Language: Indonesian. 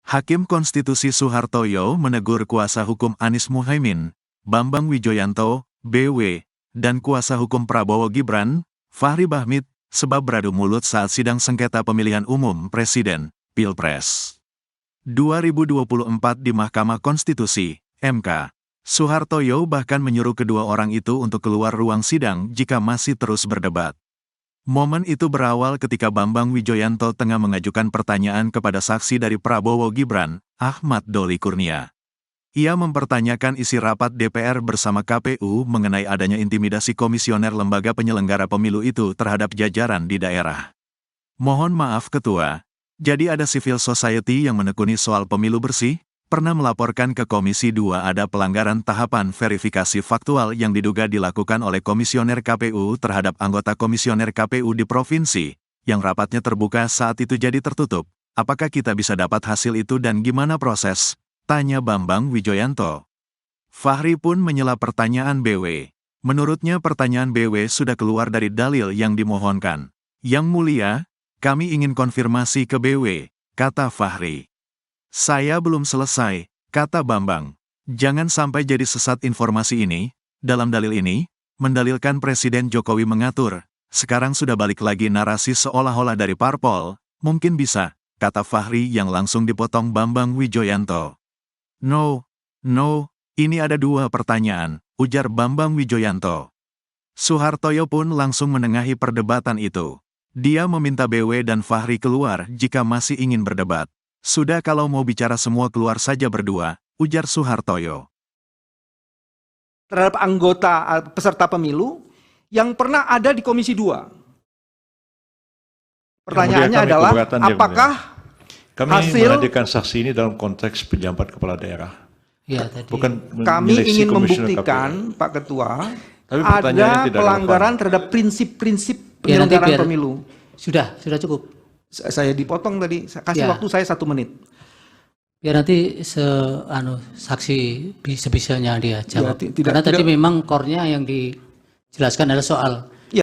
Hakim Konstitusi Soehartoyo menegur kuasa hukum Anies Muhaimin, Bambang Wijoyanto, BW, dan kuasa hukum Prabowo Gibran, Fahri Bahmid, sebab beradu mulut saat sidang sengketa pemilihan umum Presiden, Pilpres 2024 di Mahkamah Konstitusi, MK. Soehartoyo bahkan menyuruh kedua orang itu untuk keluar ruang sidang jika masih terus berdebat. Momen itu berawal ketika Bambang Wijoyanto tengah mengajukan pertanyaan kepada saksi dari Prabowo Gibran, Ahmad Doli Kurnia. Ia mempertanyakan isi rapat DPR bersama KPU mengenai adanya intimidasi komisioner lembaga penyelenggara pemilu itu terhadap jajaran di daerah. Mohon maaf Ketua, jadi ada civil society yang menekuni soal pemilu bersih? Pernah melaporkan ke Komisi 2 ada pelanggaran tahapan verifikasi faktual yang diduga dilakukan oleh komisioner KPU terhadap anggota komisioner KPU di provinsi, yang rapatnya terbuka saat itu jadi tertutup. Apakah kita bisa dapat hasil itu dan gimana proses? Tanya Bambang Wijoyanto. Fahri pun menyela pertanyaan BW. Menurutnya pertanyaan BW sudah keluar dari dalil yang dimohonkan. Yang mulia, kami ingin konfirmasi ke BW, kata Fahri. Saya belum selesai, kata Bambang. Jangan sampai jadi sesat informasi ini. Dalam dalil ini, mendalilkan Presiden Jokowi mengatur. Sekarang sudah balik lagi narasi seolah-olah dari parpol. Mungkin bisa, kata Fahri yang langsung dipotong Bambang Wijoyanto. No, ini ada dua pertanyaan, ujar Bambang Wijoyanto. Soehartoyo pun langsung menengahi perdebatan itu. Dia meminta BW dan Fahri keluar jika masih ingin berdebat. Sudah kalau mau bicara semua keluar saja berdua, ujar Soehartoyo. Terhadap anggota peserta pemilu yang pernah ada di Komisi 2. Pertanyaannya adalah, apakah kami menghadirkan saksi ini dalam konteks penjabat kepala daerah. Ya, tadi. Bukan kami ingin membuktikan, Pak Ketua, ada pelanggaran terhadap prinsip-prinsip penyelenggaraan pemilu. Sudah cukup. Saya dipotong tadi, kasih waktu saya 1 menit. Biar nanti saksi sebisanya dia jawab. Ya, Karena tadi memang core-nya yang dijelaskan adalah soal